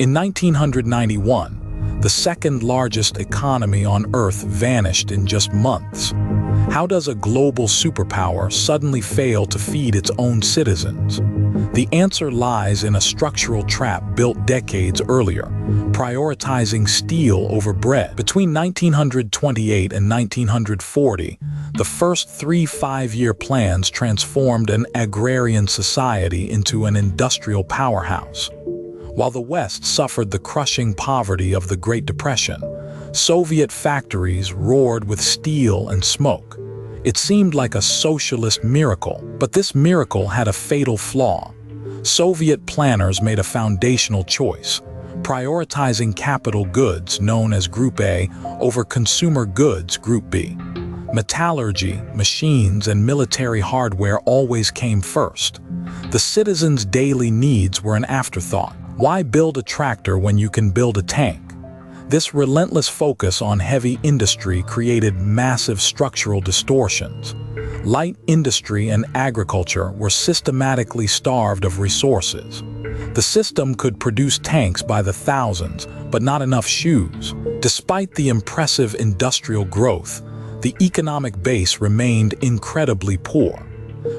In 1991, the second largest economy on Earth vanished in just months. How does a global superpower suddenly fail to feed its own citizens? The answer lies in a structural trap built decades earlier, prioritizing steel over bread. Between 1928 and 1940, the first 3 5-year plans transformed an agrarian society into an industrial powerhouse. While the West suffered the crushing poverty of the Great Depression, Soviet factories roared with steel and smoke. It seemed like a socialist miracle, but this miracle had a fatal flaw. Soviet planners made a foundational choice, prioritizing capital goods known as Group A over consumer goods Group B. Metallurgy, machines, and military hardware always came first. The citizens' daily needs were an afterthought. Why build a tractor when you can build a tank? This relentless focus on heavy industry created massive structural distortions. Light industry and agriculture were systematically starved of resources. The system could produce tanks by the thousands, but not enough shoes. Despite the impressive industrial growth, the economic base remained incredibly poor.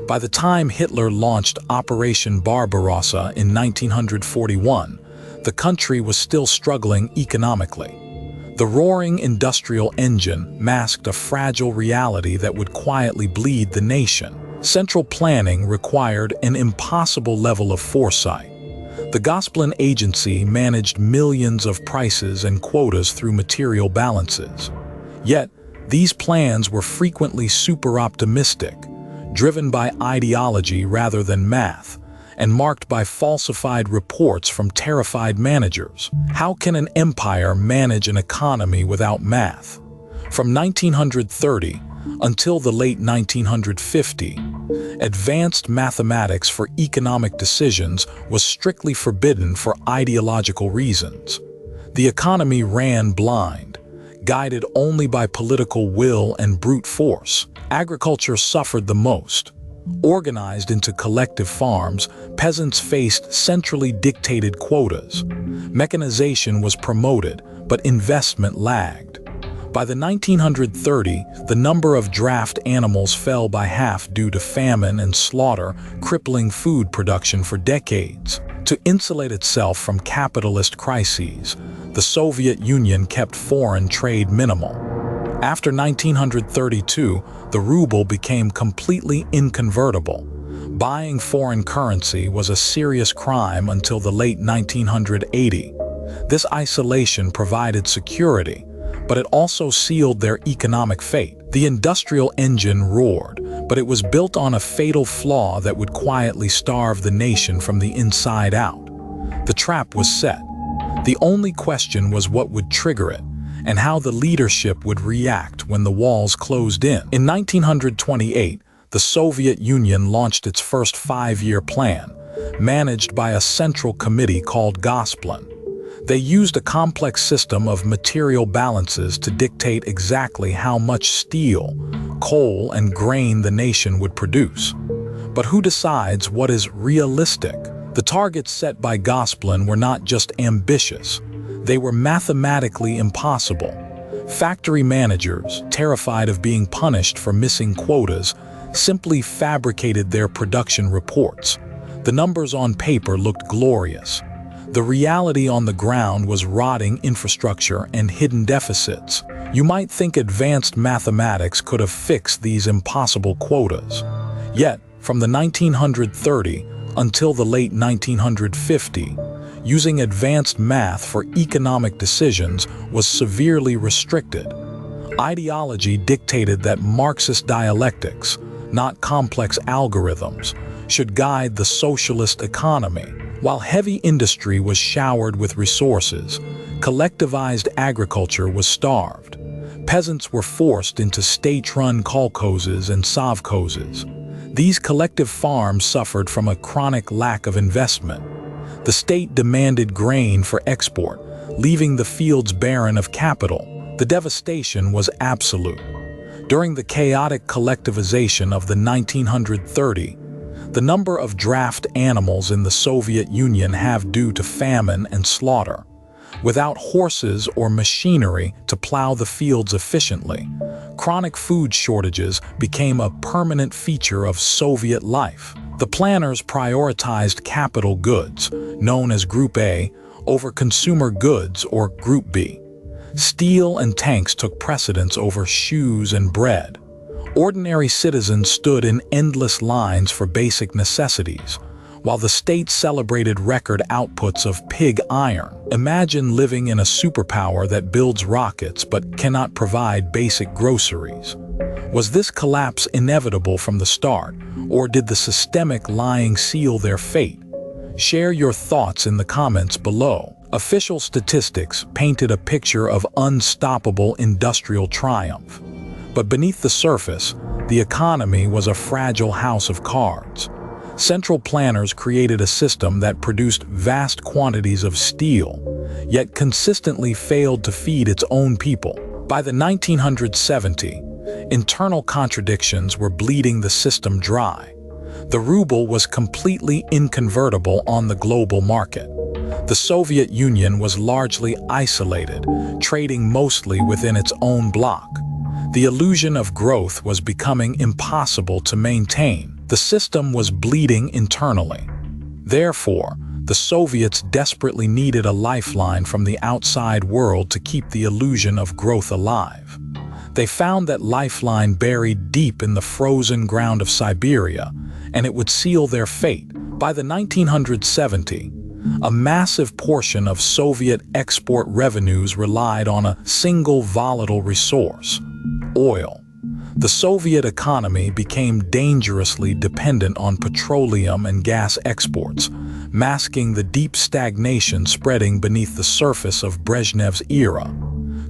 By the time Hitler launched Operation Barbarossa in 1941, the country was still struggling economically. The roaring industrial engine masked a fragile reality that would quietly bleed the nation. Central planning required an impossible level of foresight. The Gosplan Agency managed millions of prices and quotas through material balances. Yet, these plans were frequently super-optimistic, driven by ideology rather than math, and marked by falsified reports from terrified managers. How can an empire manage an economy without math? From 1930 until the late 1950, advanced mathematics for economic decisions was strictly forbidden for ideological reasons. The economy ran blind, guided only by political will and brute force. Agriculture suffered the most. Organized into collective farms, peasants faced centrally dictated quotas. Mechanization was promoted, but investment lagged. By the 1930s, the number of draft animals fell by half due to famine and slaughter, crippling food production for decades. To insulate itself from capitalist crises, the Soviet Union kept foreign trade minimal. After 1932, the ruble became completely inconvertible. Buying foreign currency was a serious crime until the late 1980s. This isolation provided security, but it also sealed their economic fate. The industrial engine roared, but it was built on a fatal flaw that would quietly starve the nation from the inside out. The trap was set. The only question was what would trigger it, and how the leadership would react when the walls closed in. In 1928, the Soviet Union launched its first 5-year plan, managed by a central committee called Gosplan. They used a complex system of material balances to dictate exactly how much steel, coal, and grain the nation would produce. But who decides what is realistic? The targets set by Gosplan were not just ambitious. They were mathematically impossible. Factory managers, terrified of being punished for missing quotas, simply fabricated their production reports. The numbers on paper looked glorious. The reality on the ground was rotting infrastructure and hidden deficits. You might think advanced mathematics could have fixed these impossible quotas. Yet, from the 1930s until the late 1950s, using advanced math for economic decisions was severely restricted. Ideology dictated that Marxist dialectics, not complex algorithms, should guide the socialist economy. While heavy industry was showered with resources, collectivized agriculture was starved. Peasants were forced into state-run kolkhozes and sovkhozes. These collective farms suffered from a chronic lack of investment. The state demanded grain for export, leaving the fields barren of capital. The devastation was absolute. During the chaotic collectivization of the 1930s, The number of draft animals in the Soviet Union have due to famine and slaughter. Without horses or machinery to plow the fields efficiently, chronic food shortages became a permanent feature of Soviet life. The planners prioritized capital goods, known as Group A, over consumer goods or Group B. Steel and tanks took precedence over shoes and bread. Ordinary citizens stood in endless lines for basic necessities, while the state celebrated record outputs of pig iron. Imagine living in a superpower that builds rockets but cannot provide basic groceries. Was this collapse inevitable from the start, or did the systemic lying seal their fate? Share your thoughts in the comments below. Official statistics painted a picture of unstoppable industrial triumph. But beneath the surface, the economy was a fragile house of cards. Central planners created a system that produced vast quantities of steel, yet consistently failed to feed its own people. By the 1970s, internal contradictions were bleeding the system dry. The ruble was completely inconvertible on the global market. The Soviet Union was largely isolated, trading mostly within its own bloc. The illusion of growth was becoming impossible to maintain. The system was bleeding internally. Therefore, the Soviets desperately needed a lifeline from the outside world to keep the illusion of growth alive. They found that lifeline buried deep in the frozen ground of Siberia, and it would seal their fate. By the 1970s, a massive portion of Soviet export revenues relied on a single volatile resource: oil. The Soviet economy became dangerously dependent on petroleum and gas exports, masking the deep stagnation spreading beneath the surface of Brezhnev's era.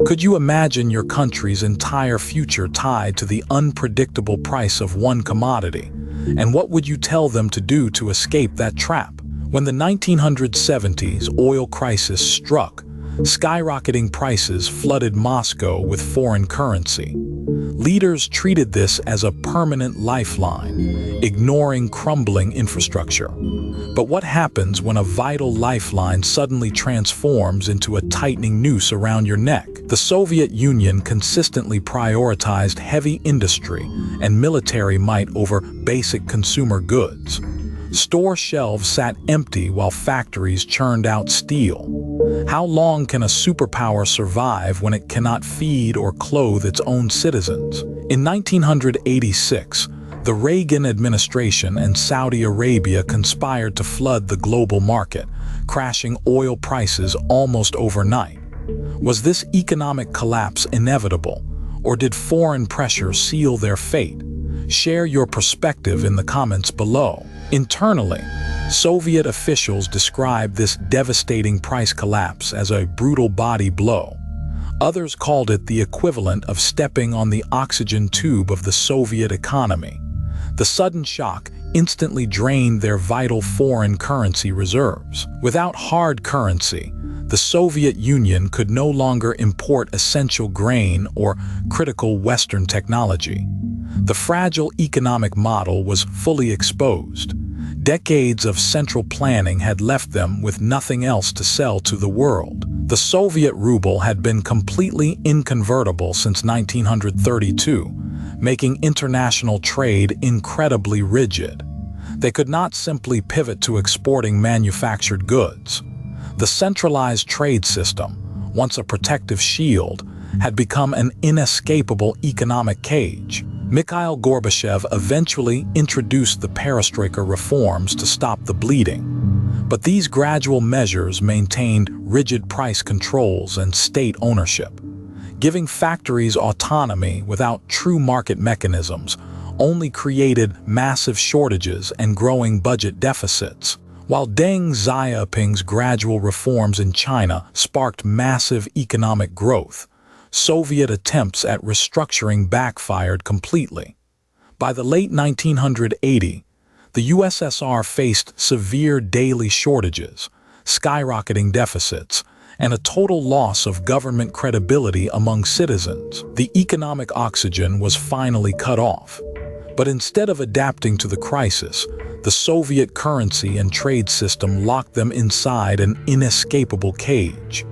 Could you imagine your country's entire future tied to the unpredictable price of one commodity? And what would you tell them to do to escape that trap? When the 1970s oil crisis struck, skyrocketing prices flooded Moscow with foreign currency. Leaders treated this as a permanent lifeline, ignoring crumbling infrastructure. But what happens when a vital lifeline suddenly transforms into a tightening noose around your neck? The Soviet Union consistently prioritized heavy industry and military might over basic consumer goods. Store shelves sat empty while factories churned out steel. How long can a superpower survive when it cannot feed or clothe its own citizens? In 1986, the Reagan administration and Saudi Arabia conspired to flood the global market, crashing oil prices almost overnight. Was this economic collapse inevitable, or did foreign pressure seal their fate? Share your perspective in the comments below. Internally, Soviet officials described this devastating price collapse as a brutal body blow. Others called it the equivalent of stepping on the oxygen tube of the Soviet economy. The sudden shock instantly drained their vital foreign currency reserves. Without hard currency, the Soviet Union could no longer import essential grain or critical Western technology. The fragile economic model was fully exposed. Decades of central planning had left them with nothing else to sell to the world. The Soviet ruble had been completely inconvertible since 1932, making international trade incredibly rigid. They could not simply pivot to exporting manufactured goods. The centralized trade system, once a protective shield, had become an inescapable economic cage. Mikhail Gorbachev eventually introduced the Perestroika reforms to stop the bleeding. But these gradual measures maintained rigid price controls and state ownership. Giving factories autonomy without true market mechanisms only created massive shortages and growing budget deficits. While Deng Xiaoping's gradual reforms in China sparked massive economic growth, Soviet attempts at restructuring backfired completely. By the late 1980s, the USSR faced severe daily shortages, skyrocketing deficits, and a total loss of government credibility among citizens. The economic oxygen was finally cut off. But instead of adapting to the crisis, the Soviet currency and trade system locked them inside an inescapable cage.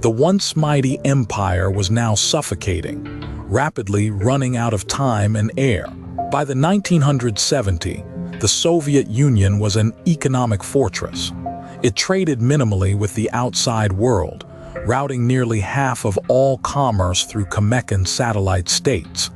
The once mighty empire was now suffocating, rapidly running out of time and air. By the 1970s, the Soviet Union was an economic fortress. It traded minimally with the outside world, routing nearly half of all commerce through Kazakh satellite states.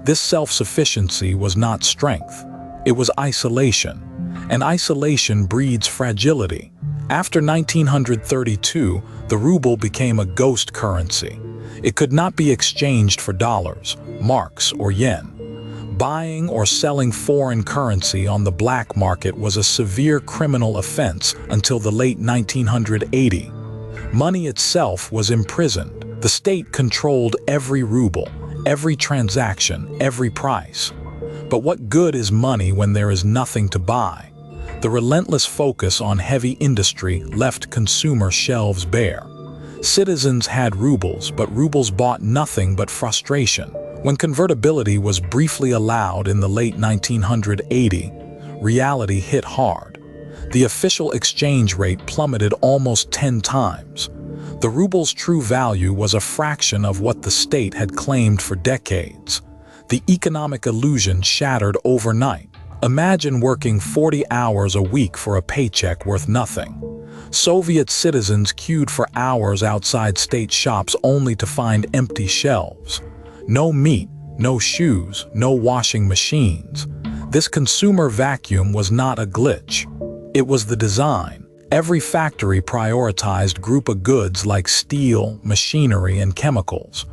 This self-sufficiency was not strength, it was isolation, and isolation breeds fragility. After 1932, the ruble became a ghost currency. It could not be exchanged for dollars, marks, or yen. Buying or selling foreign currency on the black market was a severe criminal offense until the late 1980s. Money itself was imprisoned. The state controlled every ruble, every transaction, every price. But what good is money when there is nothing to buy? The relentless focus on heavy industry left consumer shelves bare. Citizens had rubles, but rubles bought nothing but frustration. When convertibility was briefly allowed in the late 1980s, reality hit hard. The official exchange rate plummeted almost 10 times. The ruble's true value was a fraction of what the state had claimed for decades. The economic illusion shattered overnight. Imagine working 40 hours a week for a paycheck worth nothing. Soviet citizens queued for hours outside state shops only to find empty shelves. No meat, no shoes, no washing machines. This consumer vacuum was not a glitch. It was the design. Every factory prioritized Group A goods like steel, machinery, and chemicals.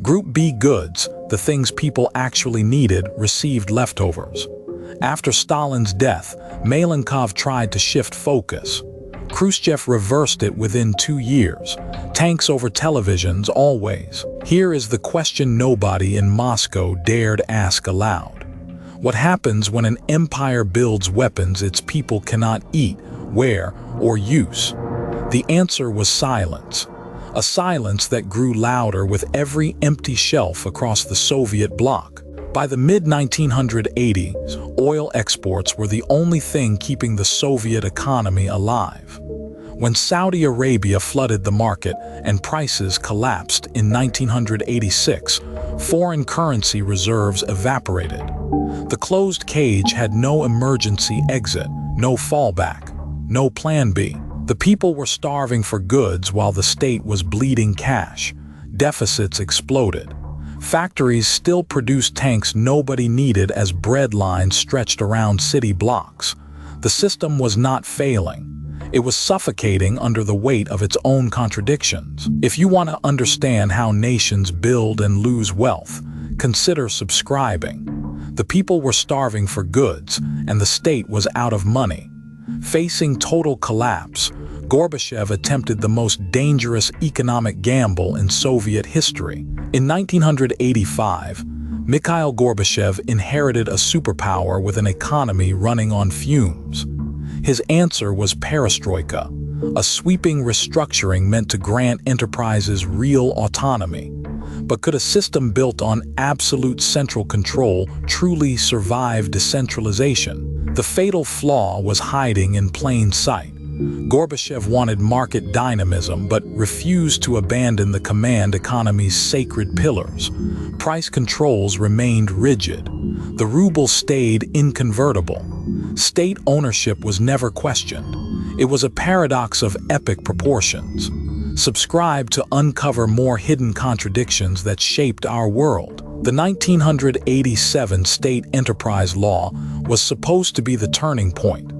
Group B goods, the things people actually needed, received leftovers. After Stalin's death, Malenkov tried to shift focus. Khrushchev reversed it within 2 years. Tanks over televisions always. Here is the question nobody in Moscow dared ask aloud. What happens when an empire builds weapons its people cannot eat, wear, or use? The answer was silence. A silence that grew louder with every empty shelf across the Soviet bloc. By the mid-1980s, oil exports were the only thing keeping the Soviet economy alive. When Saudi Arabia flooded the market and prices collapsed in 1986, foreign currency reserves evaporated. The closed cage had no emergency exit, no fallback, no plan B. The people were starving for goods while the state was bleeding cash. Deficits exploded. Factories still produced tanks nobody needed as bread lines stretched around city blocks. The system was not failing. It was suffocating under the weight of its own contradictions. If you want to understand how nations build and lose wealth, consider subscribing. The people were starving for goods, and the state was out of money. Facing total collapse, Gorbachev attempted the most dangerous economic gamble in Soviet history. In 1985, Mikhail Gorbachev inherited a superpower with an economy running on fumes. His answer was Perestroika, a sweeping restructuring meant to grant enterprises real autonomy. But could a system built on absolute central control truly survive decentralization? The fatal flaw was hiding in plain sight. Gorbachev wanted market dynamism but refused to abandon the command economy's sacred pillars. Price controls remained rigid. The ruble stayed inconvertible. State ownership was never questioned. It was a paradox of epic proportions. Subscribe to uncover more hidden contradictions that shaped our world. The 1987 State Enterprise Law was supposed to be the turning point.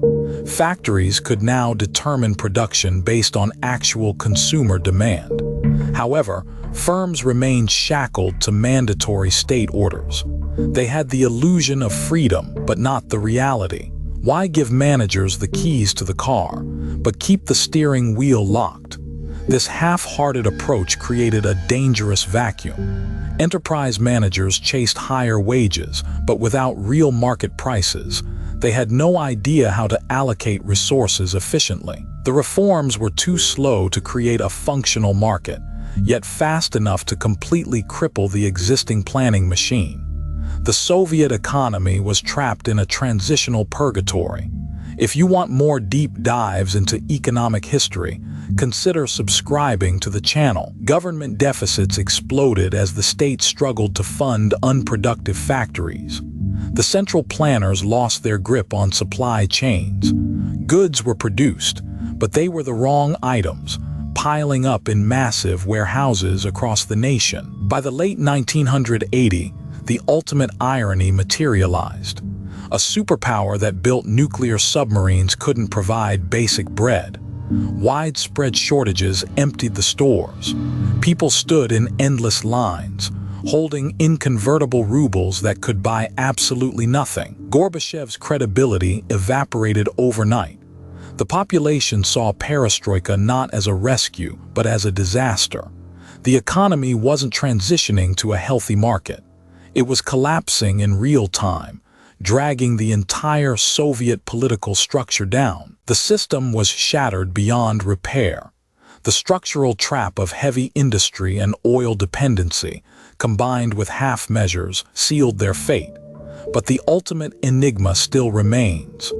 Factories could now determine production based on actual consumer demand. However, firms remained shackled to mandatory state orders. They had the illusion of freedom, but not the reality. Why give managers the keys to the car, but keep the steering wheel locked? This half-hearted approach created a dangerous vacuum. Enterprise managers chased higher wages, but without real market prices. They had no idea how to allocate resources efficiently. The reforms were too slow to create a functional market, yet fast enough to completely cripple the existing planning machine. The Soviet economy was trapped in a transitional purgatory. If you want more deep dives into economic history, consider subscribing to the channel. Government deficits exploded as the state struggled to fund unproductive factories. The central planners lost their grip on supply chains. Goods were produced, but they were the wrong items, piling up in massive warehouses across the nation. By the late 1980s, the ultimate irony materialized. A superpower that built nuclear submarines couldn't provide basic bread. Widespread shortages emptied the stores. People stood in endless lines, holding inconvertible rubles that could buy absolutely nothing. Gorbachev's credibility evaporated overnight. The population saw Perestroika not as a rescue, but as a disaster. The economy wasn't transitioning to a healthy market. It was collapsing in real time, dragging the entire Soviet political structure down. The system was shattered beyond repair. The structural trap of heavy industry and oil dependency, combined with half measures, sealed their fate. But the ultimate enigma still remains.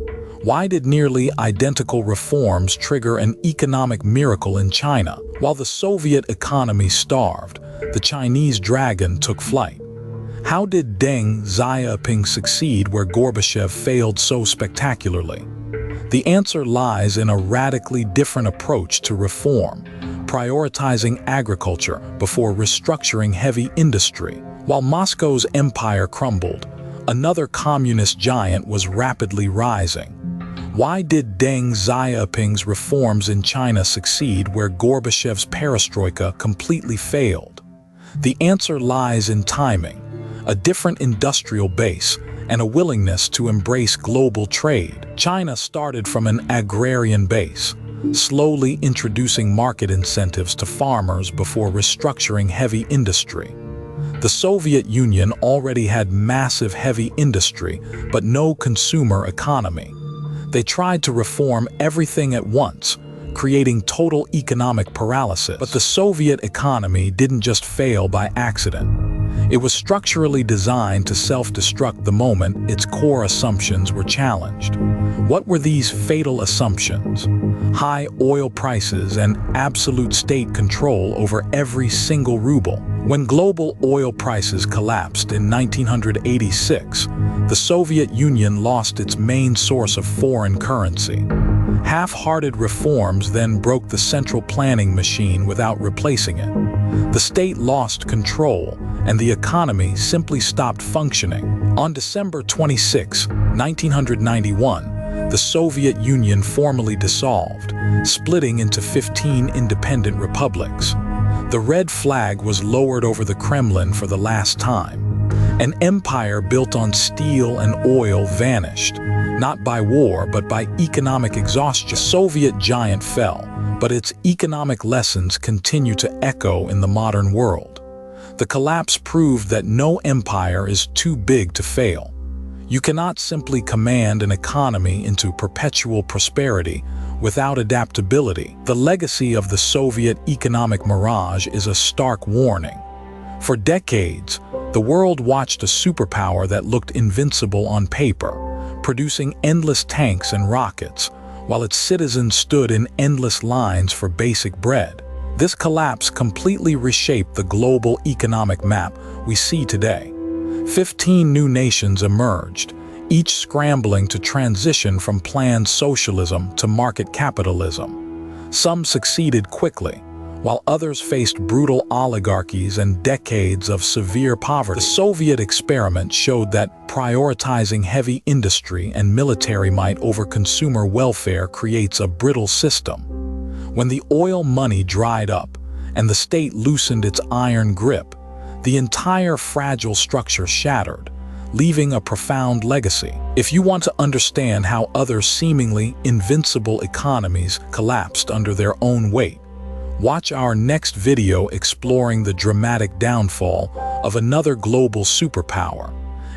Why did nearly identical reforms trigger an economic miracle in China? While the Soviet economy starved, the Chinese dragon took flight. How did Deng Xiaoping succeed where Gorbachev failed so spectacularly? The answer lies in a radically different approach to reform, prioritizing agriculture before restructuring heavy industry. While Moscow's empire crumbled, another communist giant was rapidly rising. Why did Deng Xiaoping's reforms in China succeed where Gorbachev's perestroika completely failed? The answer lies in timing, a different industrial base, and a willingness to embrace global trade. China started from an agrarian base, slowly introducing market incentives to farmers before restructuring heavy industry. The Soviet Union already had massive heavy industry, but no consumer economy. They tried to reform everything at once, creating total economic paralysis. But the Soviet economy didn't just fail by accident. It was structurally designed to self-destruct the moment its core assumptions were challenged. What were these fatal assumptions? High oil prices and absolute state control over every single ruble. When global oil prices collapsed in 1986, the Soviet Union lost its main source of foreign currency. Half-hearted reforms then broke the central planning machine without replacing it. The state lost control, and the economy simply stopped functioning. On December 26, 1991, the Soviet Union formally dissolved, splitting into 15 independent republics. The red flag was lowered over the Kremlin for the last time. An empire built on steel and oil vanished, not by war but by economic exhaustion. The Soviet giant fell, but its economic lessons continue to echo in the modern world. The collapse proved that no empire is too big to fail. You cannot simply command an economy into perpetual prosperity without adaptability. The legacy of the Soviet economic mirage is a stark warning. For decades, the world watched a superpower that looked invincible on paper, producing endless tanks and rockets, while its citizens stood in endless lines for basic bread. This collapse completely reshaped the global economic map we see today. 15 new nations emerged, each scrambling to transition from planned socialism to market capitalism. Some succeeded quickly, while others faced brutal oligarchies and decades of severe poverty. The Soviet experiment showed that prioritizing heavy industry and military might over consumer welfare creates a brittle system. When the oil money dried up and the state loosened its iron grip, the entire fragile structure shattered, leaving a profound legacy. If you want to understand how other seemingly invincible economies collapsed under their own weight, watch our next video exploring the dramatic downfall of another global superpower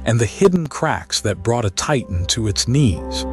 and the hidden cracks that brought a titan to its knees.